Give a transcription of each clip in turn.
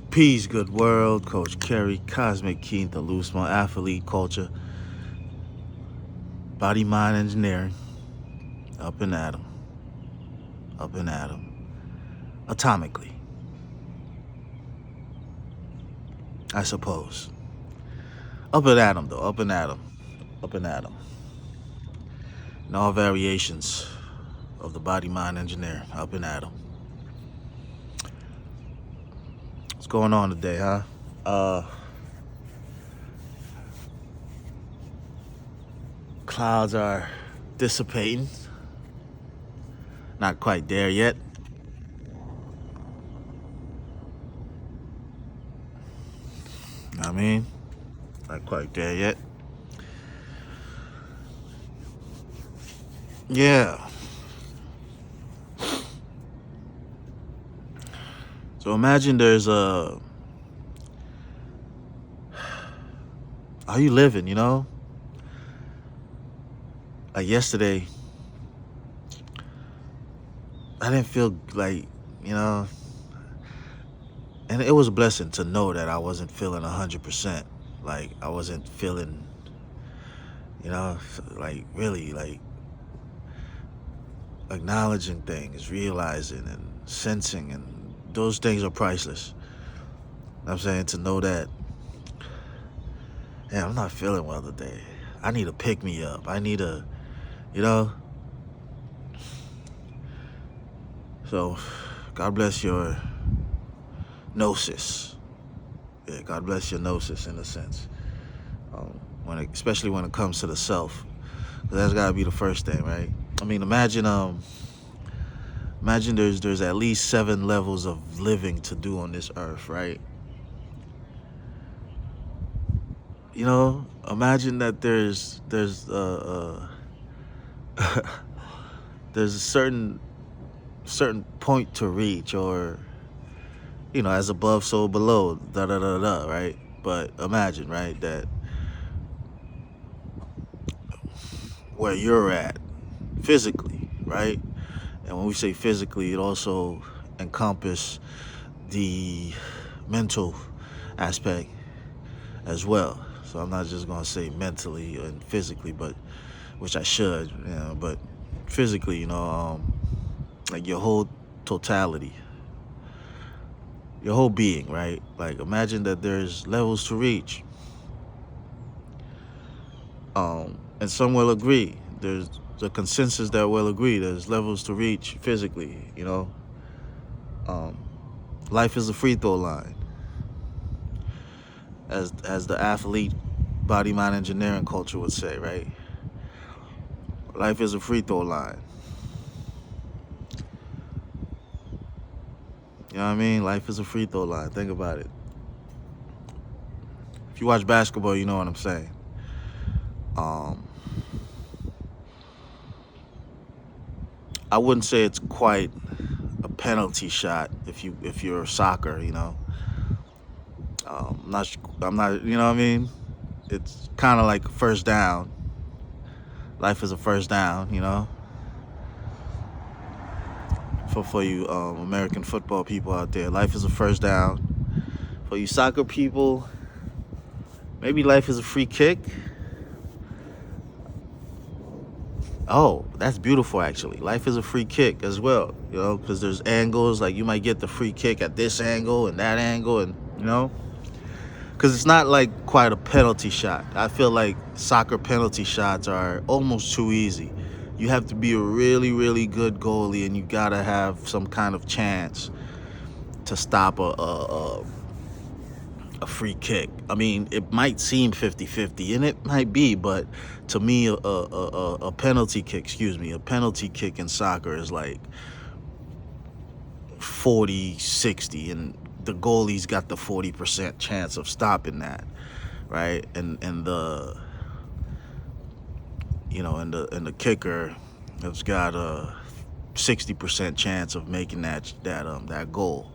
Peace, good world. Coach Kerry, Cosmic Keen, the Loosemo, athlete culture, body mind engineering, up and at 'em, up and at 'em, atomically, I suppose. Up and at 'em, though, up and at 'em, up and at 'em. In all variations of the body mind engineering, up and at 'em. What's going on today, huh? Clouds are dissipating. Not quite there yet. I mean, not quite there yet. Yeah. So imagine there's a... How you living, you know? Like yesterday, I didn't feel like, you know... And it was a blessing to know that I wasn't feeling 100%. Like, I wasn't feeling, you know, like, really, like, acknowledging things, realizing and sensing, and those things are priceless. I'm saying, to know that, yeah, I'm not feeling well today. I need to pick me up. I need to, you know. So, God bless your gnosis. Yeah, God bless your gnosis in a sense. Especially when it comes to the self, because that's got to be the first thing, right? I mean, imagine there's at least 7 levels of living to do on this earth, right? You know, imagine that there's there's a certain point to reach, or, you know, as above, so below, da da da da, right? But imagine, right, that where you're at physically, right? And when we say physically, it also encompasses the mental aspect as well. So I'm not just gonna say mentally and physically, but which I should, you know, but physically, you know, like your whole totality, your whole being, right? Like, imagine that there's levels to reach. And some will agree. There's the consensus that will agree. There's levels to reach physically, you know. Life is a free throw line, as the athlete body mind engineering culture would say, right? Life is a free throw line. You know what I mean? Life is a free throw line. Think about it. If you watch basketball, you know what I'm saying. I wouldn't say it's quite a penalty shot if you're soccer, you know. I'm not, you know what I mean? It's kind of like first down. Life is a first down, you know. For you American football people out there, life is a first down. For you soccer people, maybe life is a free kick. Oh, that's beautiful, actually. Life is a free kick as well, you know, because there's angles. Like, you might get the free kick at this angle and that angle, and, you know, because it's not like quite a penalty shot. I feel like soccer penalty shots are almost too easy. You have to be a really, really good goalie, and you got to have some kind of chance to stop a free kick. I mean, it might seem 50-50, and it might be, but to me, a penalty kick, a penalty kick in soccer is like 40-60, and the goalie's got the 40% chance of stopping that, right? And the, you know, and the kicker has got a 60% chance of making that goal.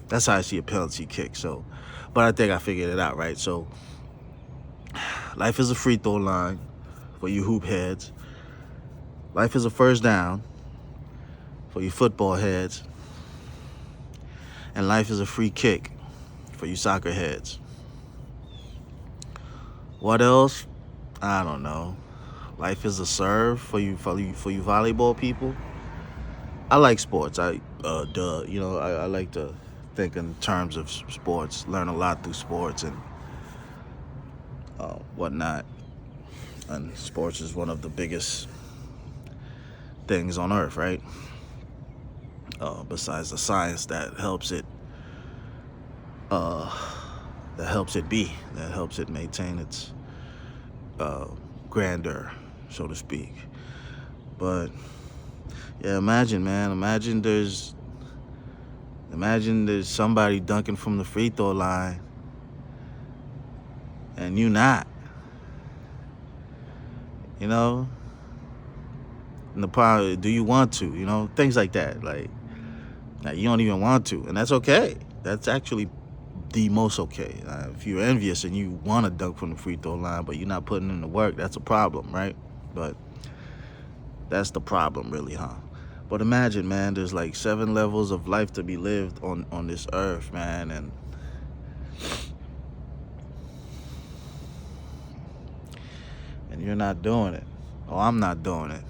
That's how I see a penalty kick. So, but I think I figured it out, right? So, life is a free throw line for you hoop heads. Life is a first down for you football heads. And life is a free kick for you soccer heads. What else? I don't know. Life is a serve for you volleyball people. I like sports. I like to think in terms of sports, learn a lot through sports and whatnot. And sports is one of the biggest things on earth, right? Besides the science that helps it be, that helps it maintain its grandeur, so to speak. But yeah, imagine there's somebody dunking from the free throw line and you not, you know. And the problem, do you want to, things like that, like you don't even want to, and that's okay. That's actually the most okay. If you're envious and you want to dunk from the free throw line but you're not putting in the work, that's a problem, right? But that's the problem, really, huh? But imagine, man, there's like 7 levels of life to be lived on this earth, man, and you're not doing it. Oh, I'm not doing it.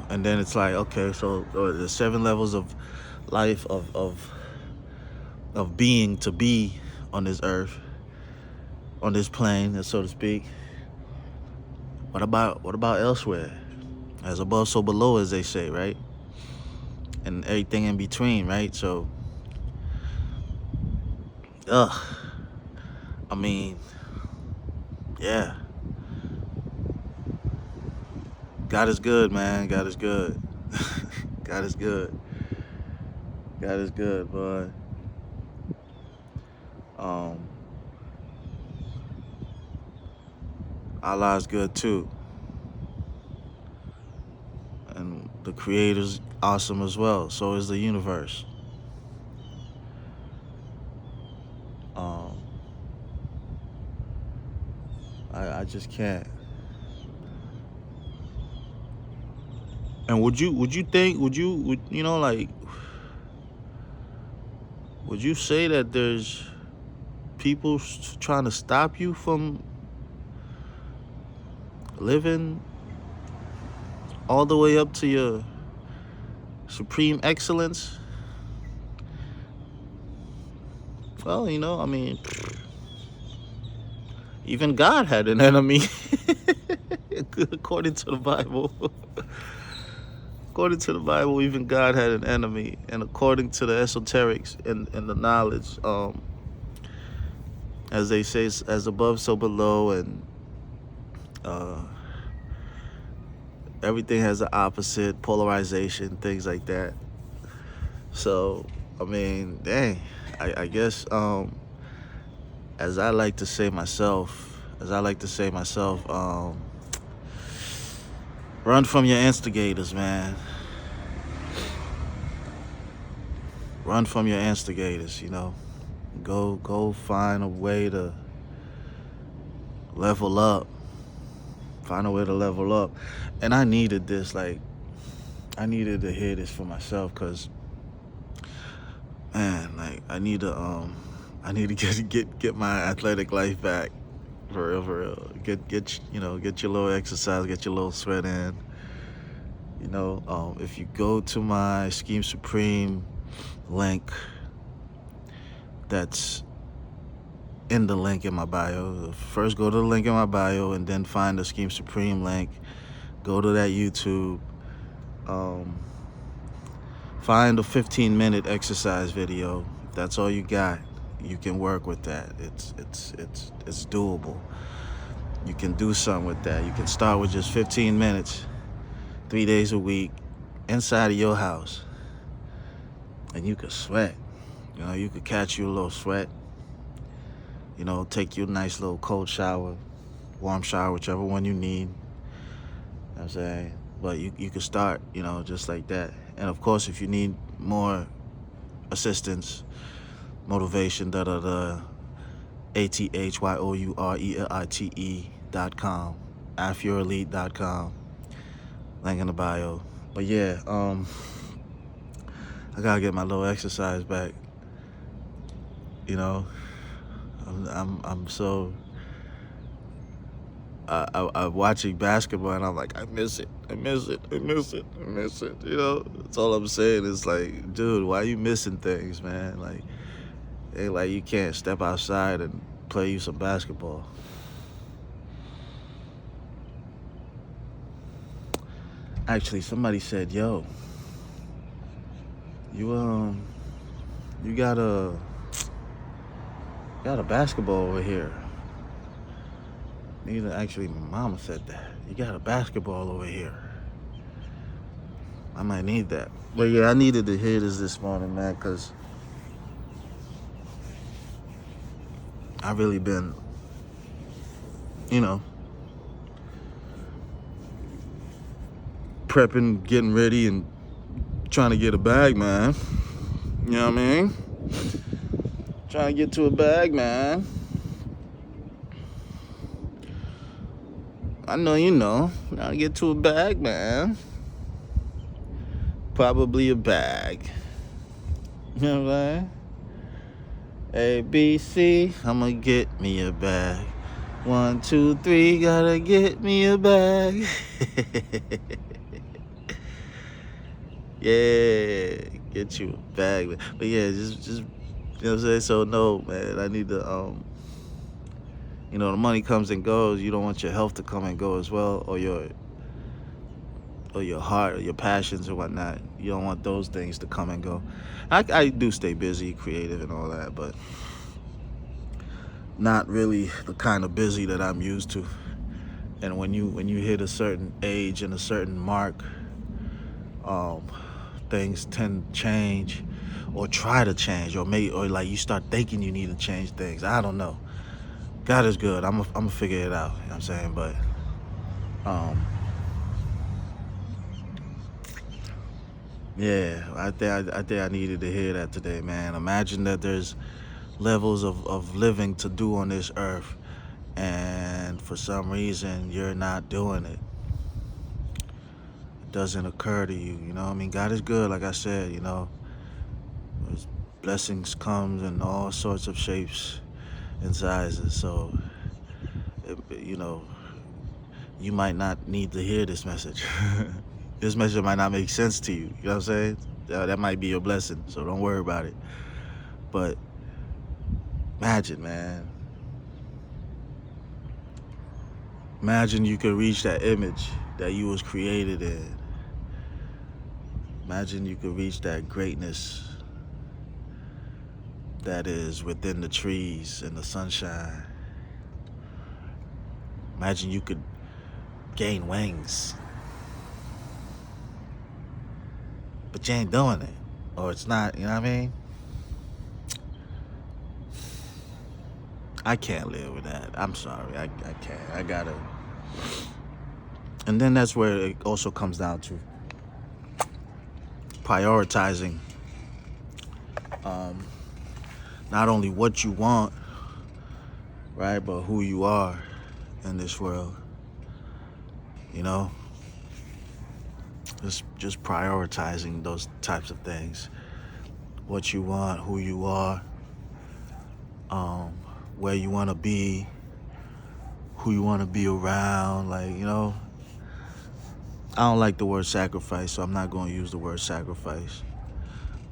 And then it's like, okay, so the 7 levels of life of being to be on this earth, on this plane, so to speak. What about elsewhere? As above, so below, as they say, right? And everything in between, right? So, I mean, yeah. God is good, man. God is good. God is good. God is good, boy. Allah is good too. And the Creator's awesome as well. So is the universe. I just can't. And would you say that there's people trying to stop you from living all the way up to your supreme excellence? Well, I mean, even God had an enemy, according to the Bible. According to the Bible, even God had an enemy, and according to the esoterics and the knowledge, as they say, as above, so below, and everything has an opposite, polarization, things like that. So, I mean, dang, I guess, as I like to say myself, run from your instigators, man. Run from your instigators, Go find a way to level up. Find a way to level up. And I needed this, I needed to hear this for myself, because, man, I need to get my athletic life back. For real. Get your little exercise, get your little sweat in. If you go to my Scheme Supreme link, that's in the link in my bio. First, go to the link in my bio, and then find the Scheme Supreme link. Go to that YouTube. Find a 15-minute exercise video. If that's all you got, you can work with that. It's doable. You can do something with that. You can start with just 15 minutes, 3 days a week, inside of your house, and you could sweat. You could catch you a little sweat. Take you a nice little cold shower, warm shower, whichever one you need. I'm saying, but you could start, just like that. And of course, if you need more assistance, motivation, ATHYOURELITE.com, AFYourElite.com, link in the bio. But yeah, I gotta get my little exercise back. You know, I'm so I'm watching basketball and I'm like, I miss it. I miss it. I miss it. I miss it. You know, that's all I'm saying. Is like, dude, why are you missing things, man? Like, ain't like you can't step outside and play you some basketball. Actually, somebody said, yo, you got a basketball over here. Actually, my mama said that. You got a basketball over here. I might need that. But yeah, I needed to hear this morning, man, because I've really been, you know, prepping, getting ready, and trying to get a bag, man. You know what I mean? Trying to get to a bag, man. I know you know. Trying to get to a bag, man. Probably a bag. You know what I'm saying? A, B, C, I'ma get me a bag. 1, 2, 3, gotta get me a bag. Yeah, get you a bag. But yeah, just you know what I'm saying? So no, man, I need to you know, the money comes and goes. You don't want your health to come and go as well, or your heart, or your passions or whatnot. You don't want those things to come and go. I do stay busy, creative and all that, but not really the kind of busy that I'm used to. And when you hit a certain age and a certain mark, things tend to change, or try to change, or like you start thinking you need to change things. I don't know. God is good. I'm gonna figure it out. You know what I'm saying? But yeah, I think I needed to hear that today, man. Imagine that there's levels of living to do on this earth, and for some reason you're not doing it. It doesn't occur to you. You know what I mean? God is good, like I said. You know, His blessings comes in all sorts of shapes and sizes. So, you know, you might not need to hear this message. This message might not make sense to you. You know what I'm saying? That might be your blessing, so don't worry about it. But imagine, man. Imagine you could reach that image that you was created in. Imagine you could reach that greatness that is within the trees and the sunshine. Imagine you could gain wings. But you ain't doing it. Or it's not, you know what I mean? I can't live with that. I'm sorry. I can't. I gotta. And then that's where it also comes down to prioritizing not only what you want, right, but who you are in this world. You know? Just prioritizing those types of things. What you want, who you are, where you want to be, who you want to be around. Like, you know, I don't like the word sacrifice, so I'm not going to use the word sacrifice.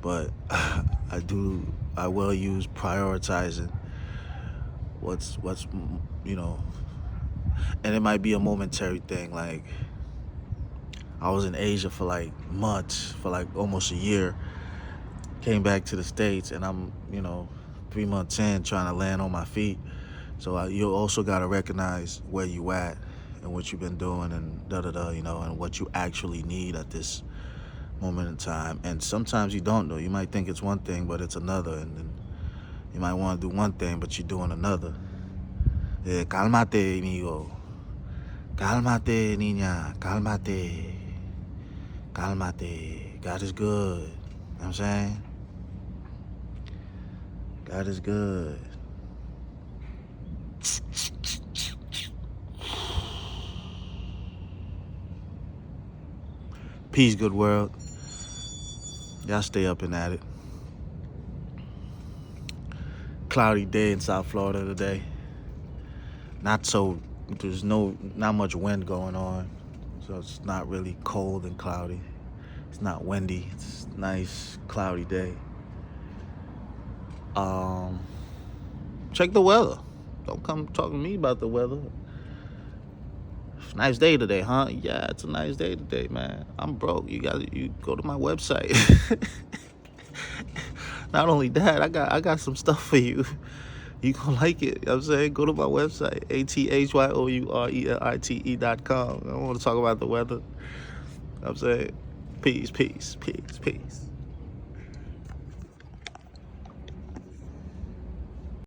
But I will use prioritizing what's you know, and it might be a momentary thing. Like, I was in Asia for like months, for like almost a year. Came back to the States, and I'm, you know, 3 months in, trying to land on my feet. So you also got to recognize where you at and what you've been doing, and you know, and what you actually need at this moment in time. And sometimes you don't know. You might think it's one thing, but it's another. And then you might want to do one thing, but you're doing another. Cálmate, amigo. Cálmate, niña. Cálmate. Cálmate. God is good. You know what I'm saying? God is good. Peace, good world. Y'all stay up and at it. Cloudy day in South Florida today. There's not much wind going on, so it's not really cold and cloudy. It's not windy. It's a nice cloudy day. Check the weather. Don't come talk to me about the weather. Nice day today, huh? Yeah, it's a nice day today, man. I'm broke. You go to my website. Not only that, I got some stuff for you. You gonna like it. You know what I'm saying? Go to my website, ATHYOURELITE.com. I don't want to talk about the weather. You know what I'm saying? Peace.